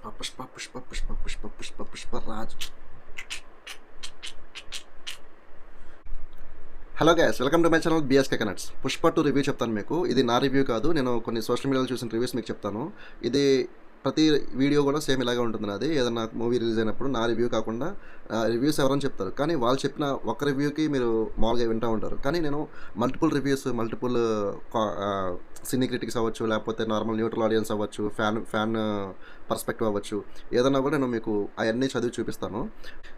Pushpa Pushpa Pushpa Pushpa Pushpa Pushparaj. Hello guys, welcome to my channel BSK connects. Pushpa 2 review చెప్తాను మీకు. ఇది నా రివ్యూ కాదు, నేను కొన్ని సోషల్ మీడియాలో చూసిన రివ్యూస్ మీకు చెప్తాను. ఇది ప్రతి వీడియో కూడా సేమ్ ఇలాగే ఉంటుంది. నాది ఏదన్నా మూవీ రిలీజ్ అయినప్పుడు నా రివ్యూ కాకుండా రివ్యూస్ ఎవరైనా చెప్తారు, కానీ వాళ్ళు చెప్పిన ఒక రివ్యూకి మీరు మామూలుగా వింటూ ఉంటారు. కానీ నేను మల్టిపుల్ రివ్యూస్, మల్టిపుల్ సినీ క్రిటిక్స్ అవ్వచ్చు, లేకపోతే నార్మల్ న్యూట్రల్ ఆడియన్స్ అవ్వచ్చు, ఫ్యాన్ పర్స్పెక్టివ్ అవ్వచ్చు, ఏదన్నా కూడా నేను మీకు అవన్నీ చదివి చూపిస్తాను.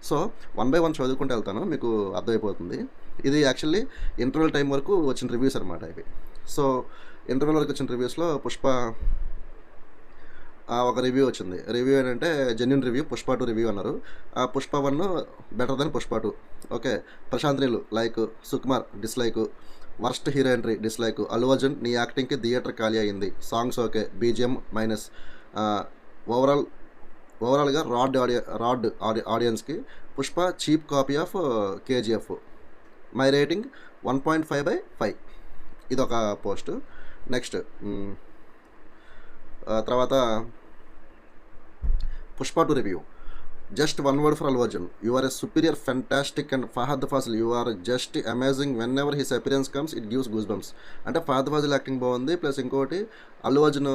సో 1 by 1 చదువుకుంటూ వెళ్తాను, మీకు అర్థమైపోతుంది. ఇది యాక్చువల్లీ ఇంటర్వెల్ టైం వరకు వచ్చిన రివ్యూస్ అనమాట ఇవి. సో ఇంటర్వెల్ వరకు వచ్చిన రివ్యూస్లో పుష్ప ఒక రివ్యూ వచ్చింది. రివ్యూ ఏంటంటే జెన్యున్ రివ్యూ. పుష్ప 2 రివ్యూ అన్నారు. Pushpa 1 better than Pushpa 2. Okay. Prashanth నీళ్ళు like, Sukumar dislike, worst hero entry dislike, Allu Arjun నీ యాక్టింగ్కి థియేటర్ ఖాళీ అయింది, సాంగ్స్ ఓకే, బీజిఎం మైనస్, ఓవరాల్గా రాడ్ ఆడియన్స్కి Pushpa cheap copy of KGF. My rating 1.5/5. ఇదొక పోస్ట్. నెక్స్ట్ తర్వాత Pushpa 2 review. Just one word for Allu Arjun, you are a superior, fantastic and Fahadh Faasil, you are just amazing, whenever his appearance comes it gives goose bumps. అంటే Fahadh Faasil acting బాగుంది, plus ఇంకోటి అల్లు అర్జున్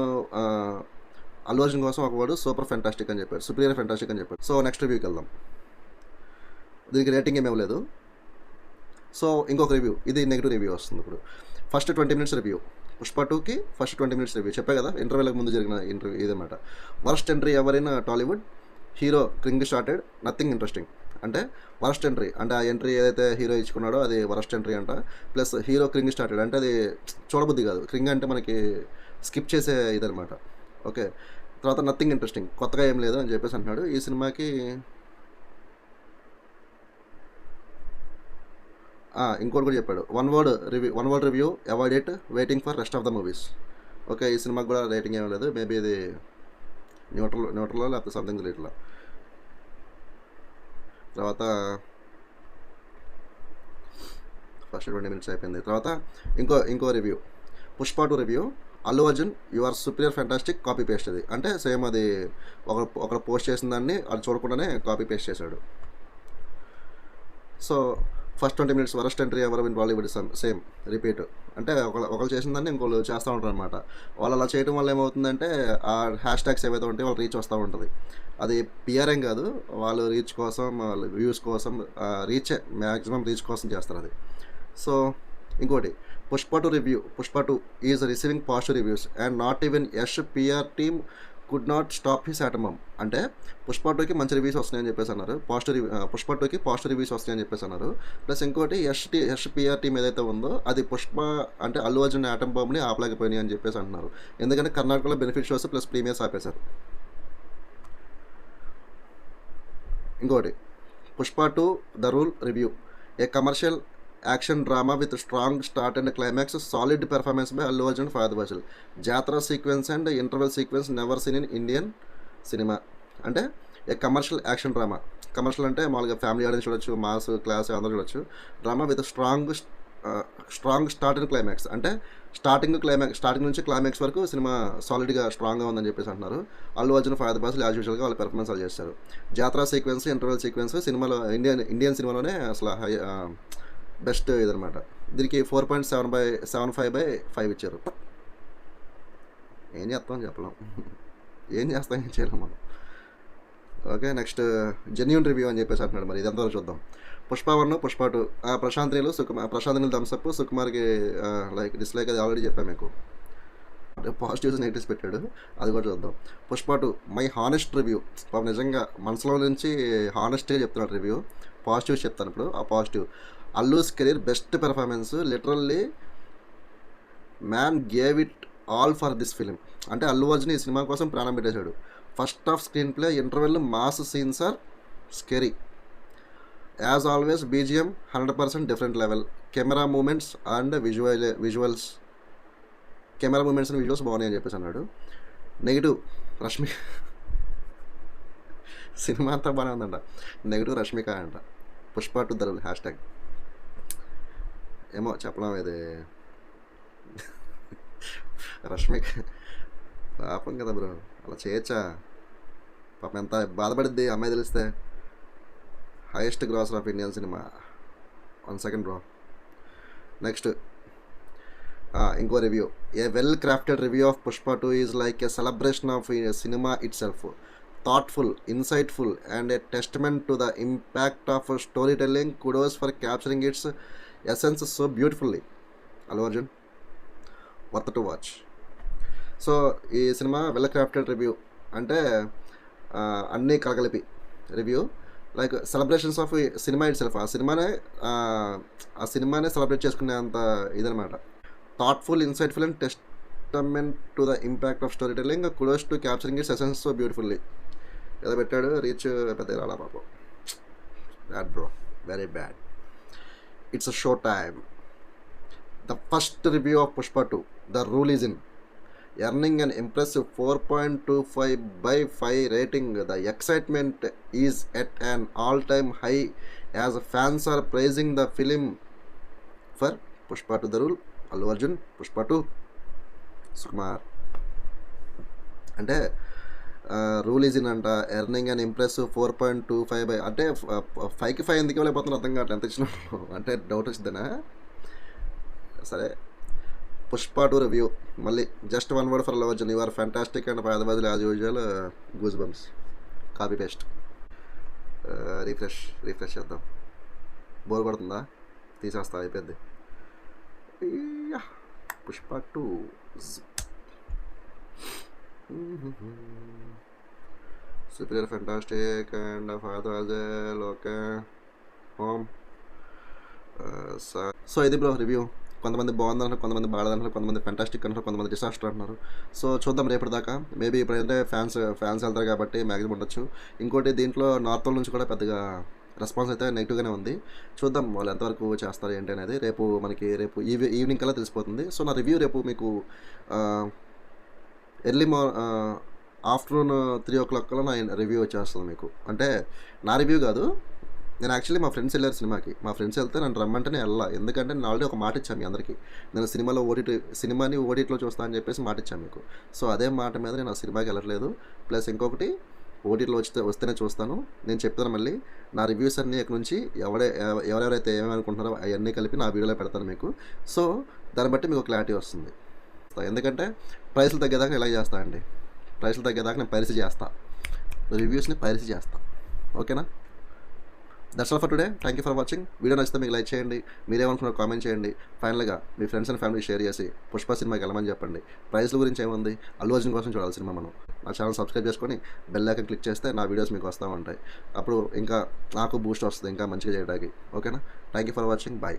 కోసం ఒక word super fantastic అని చెప్పారు, superior fantastic అని చెప్పారు. So next రివ్యూకి వెళ్దాం. దీనికి రేటింగ్ ఏమీ ఇవ్వలేదు. సో ఇంకొక రివ్యూ, ఇది నెగిటివ్ రివ్యూ వస్తుంది ఇప్పుడు. First 20 minutes review. పుష్ప 2కి ఫస్ట్ 20 minutes రివ్యూ చెప్పే కదా, ఇంటర్వ్యూలకు ముందు జరిగిన ఇంటర్వ్యూ ఇదన్నమాట. Worst entry ever in Tollywood, hero cringe started, nothing interesting. అంటే వరస్ట్ ఎంట్రీ అంటే ఆ ఎంట్రీ ఏదైతే హీరో ఇచ్చుకున్నాడో అది వరస్ట్ ఎంట్రీ అంట. ప్లస్ హీరో క్రింగ్ స్టార్టెడ్ అంటే అది చూడబుద్ధి కాదు. క్రింగ్ అంటే మనకి స్కిప్ చేసే ఇదనమాట. ఓకే. తర్వాత నథింగ్ ఇంట్రెస్టింగ్, కొత్తగా ఏం లేదు అని చెప్పేసి అంటున్నాడు. ఈ సినిమాకి ఇంకోటి కూడా చెప్పాడు, one word review, avoid it, waiting for rest of the movies. Okay. ఈ సినిమాకి కూడా రేటింగ్ ఏమీ లేదు. మేబీ ఇది న్యూట్రల్లో లేకపోతే సంథింగ్ ఇట్లా. తర్వాత ఫస్ట్ 20 minutes అయిపోయింది. తర్వాత ఇంకో review, Pushpa 2 review. Allu Arjun you are superior fantastic, copy paste. అది అంటే సేమ్ అది ఒకరు పోస్ట్ చేసిన దాన్ని అది చూడకుండానే కాపీ పేస్ట్ చేశాడు. So first 20 minutes worst entry ever in Bollywood, same repeat. అంటే ఒకరు చేసిన దాన్ని ఇంకోళ్ళు చేస్తూ ఉంటారు అనమాట. వాళ్ళు అలా చేయడం వల్ల ఏమవుతుందంటే ఆ హ్యాష్ ట్యాగ్స్ ఏవైతే ఉంటాయో వాళ్ళు రీచ్ వస్తూ ఉంటుంది. అది పిఆర్ ఏం కాదు, వాళ్ళు రీచ్ కోసం, వాళ్ళు వ్యూస్ కోసం, మ్యాక్సిమం రీచ్ కోసం చేస్తారు అది. సో ఇంకోటి, Pushpa 2 review. Pushpa 2 is receiving positive reviews and not even Yash PR team could not stop his అటమమ్. అంటే పుష్ప 2కి మంచి రివ్యూస్ వస్తున్నాయని చెప్పేసి అన్నారు. పుష్ప 2కి పాజిటివ్ రివ్యూస్ వస్తున్నాయని చెప్పేసి అన్నారు. ప్లస్ ఇంకోటి యష్ పిఆర్ టీమ్ ఏదైతే ఉందో అది పుష్ప అంటే అల్లు అర్జున్ ఆటమ్ బాంబ్ని ఆపలేకపోయినాయి అని చెప్పేసి అంటున్నారు. ఎందుకంటే కర్ణాటకలో బెనిఫిట్ షోస్ ప్లస్ ప్రీమియర్స్ ఆపేశారు. ఇంకోటి, Pushpa 2 the rule review. A commercial action drama with strong start and climax, solid performance by Allu Arjun, Fahadh Faasil, jatara sequence and interval sequence never seen in Indian cinema. అంటే a commercial action drama, commercial అంటే మామూలుగా family audience చూడొచ్చు, mass class అందరూ చూడొచ్చు. Drama with strong start and climax అంటే starting నుంచి climax వరకు cinema సాలిడ్గా స్ట్రాంగ్గా ఉందని చెప్పేసి అంటున్నారు. అల్లు అర్జున్, ఫహద్ ఫాజిల్ యాజ్ యూజువల్గా వాళ్ళ పెర్ఫార్మెన్స్ వాళ్ళు చేస్తారు. జాతర సీక్వెన్స్, ఇంటర్వెల్ సీక్వెన్స్ సినిమాలో ఇండియన్ సినిమాలోనే అసలు బెస్ట్ ఇదనమాట. దీనికి 4.75/5 ఇచ్చారు. ఏం చేస్తామని చెప్పలేం, ఏం చేయలేం మనం. ఓకే. నెక్స్ట్ జెన్యూన్ రివ్యూ అని చెప్పేసి అంటున్నాడు. మరి ఇదంతా చూద్దాం. పుష్ప 1, పుష్ప 2. ప్రశాంత్ నీళ్ళు థమ్స్అప్, సుకుమార్కి లైక్ డిస్లైక్, అది ఆల్రెడీ చెప్పాను మీకు. పాజిటివ్స్ నెగిటివ్స్ పెట్టాడు, అది కూడా చూద్దాం. Pushpa 2 my honest review. నిజంగా మనసులో నుంచి హానెస్ట్గా చెప్తున్నాడు రివ్యూ. పాజిటివ్స్ చెప్తాను ఇప్పుడు. ఆ positive, Allu's career best performance, literally man gave it all for this film. అంటే అల్లు అర్జున్ ఈ సినిమా కోసం ప్రాణం పెట్టేశాడు. First half screenplay, interval, mass scenes are scary. As always BGM 100% different level. Camera moments and visuals బాగున్నాయి అని చెప్పేసి అన్నాడు. Negative, Rashmika. Cinema అంతా బాగానే ఉందంట, నెగిటివ్ రష్మిక అంట. Pushpa 2 the rule hash tag. ఏమో చెప్పలేం, ఇది రష్మిక పాపం కదా బ్రో, అలా చేయొచ్చా? పాపం ఎంత బాధపడిద్ది అమ్మాయి తెలిస్తే. Highest grosser of Indian cinema. 1 second bro. Next ఇంకో review. A well crafted review of Pushpa 2 is like a celebration of cinema itself. Thoughtful, insightful and a testament to the impact of storytelling. Kudos for capturing its essence so beautifully. Allu Arjun, worth to watch. So ఈ cinema well crafted review అంటే అన్నీ కలగలిపి review, like celebrations of cinema itself. ఆ సినిమానే celebrate చేసుకునే అంత ఇదనమాట. Thoughtful, insightful and testament to the impact of storytelling. Kudos to capturing its essence so beautifully. ఏదో పెట్టాడు, రీచ్ పెద్ద రాలా పాపం. Bad bro, very bad. It's a show time. The first review of Pushpa 2, the rule is in. Earning an impressive 4.25/5 rating. The excitement is at an all-time high as fans are praising the film for Pushpa 2 The Rule, Allu Arjun, Pushpa 2, Sukumar. అంటే rule is in అంట. Earning and impressive 4.25 అంటే 5కి 5 ఎందుకు వెళ్ళిపోతున్నా అర్థం కావట్లేదు. ఎంత ఇచ్చినట్టు అంటే డౌట్ వచ్చిందనా. సరే, పుష్ప 2 రివ్యూ. మళ్ళీ just 1 word for Allu Arjun. You are fantastic and పాదబాజులు as usual. Goosebumps. Copy paste. Refresh చేద్దాం. బోర్ కొడుతుందా? తీసేస్తా, అయిపోయింది. పుష్ప 2 సుపీరియర్, ఫ్యాంటాస్టిక్ అండ్ పాదబాజులు. Okay home. సో ఇది బ్రో రివ్యూ. కొంతమంది బాగుందంటారు, కొంతమంది బాగాలేదంటారు, కొంతమంది ఫ్యాంటాస్టిక్ అంటారు, కొంతమంది డిసాస్టర్ అంటున్నారు. సో చూద్దాం రేపటి దాకా. మేబీ ఇప్పుడైతే ఫ్యాన్స్ వెళ్తారు కాబట్టి మ్యాక్సిమం ఉండొచ్చు. ఇంకోటి దీంట్లో నార్త్ నుంచి కూడా పెద్దగా రెస్పాన్స్ అయితే నెగిటివ్గానే ఉంది. చూద్దాం వాళ్ళు ఎంతవరకు చేస్తారు ఏంటి అనేది. రేపు ఈవినింగ్ కల్లా తెలిసిపోతుంది. సో నా రివ్యూ రేపు మీకు ఆఫ్టర్నూన్ 3 o'clock కల్లా నా రివ్యూ వచ్చేస్తుంది మీకు. అంటే నా రివ్యూ కాదు, నేను యాక్చువల్లీ మా ఫ్రెండ్స్ వెళ్ళారు సినిమాకి. మా ఫ్రెండ్స్ వెళ్తే నన్ను రమ్మంటే నేను వెళ్ళా. ఎందుకంటే నేను ఆల్రెడీ ఒక మాట ఇచ్చాను మీ అందరికీ. నేను సినిమాని ఓటీటీలో చూస్తాను అని చెప్పేసి మాట ఇచ్చాను మీకు. సో అదే మాట మీద నేను ఆ సినిమాకి వెళ్ళట్లేదు. ప్లస్ ఇంకొకటి, ఓటీటీలో వస్తేనే చూస్తాను. నేను చెప్తాను మళ్ళీ నా రివ్యూస్ అన్నీ ఇక్కడ నుంచి ఎవరెవరైతే ఏమనుకుంటున్నారో అవన్నీ కలిపి నా వీడియోలో పెడతాను మీకు. సో దాన్ని బట్టి మీకు క్లారిటీ వస్తుంది. ఎందుకంటే ప్రైస్లు తగ్గేదాకా ఇలా చేస్తా అండి. ప్రైస్లు తగ్గేదాకా నేను పైరసీ చేస్తా, రివ్యూస్ని పైరసీ చేస్తా. ఓకేనా? That's all for today. Thank you for watching. Video నచ్చితే మీకు లైక్ చేయండి. మీరేమనుకున్నారో కామెంట్ చేయండి. ఫైనల్గా మీ ఫ్రెండ్స్ అండ్ ఫ్యామిలీ షేర్ చేసి పుష్ప సినిమాకి వెళ్ళమని చెప్పండి. ప్రైస్ల గురించి ఏముంది, అల్లు అర్జున్ కోసం చూడాలి సినిమా మనం. నా ఛానల్ సబ్స్క్రైబ్ చేసుకొని బెల్ ఐకాన్ క్లిక్ చేస్తే నా వీడియోస్ మీకు వస్తూ ఉంటాయి. అప్పుడు ఇంకా నాకు బూస్ట్ వస్తుంది ఇంకా మంచిగా చేయడానికి. ఓకేనా? Thank you for watching. Bye.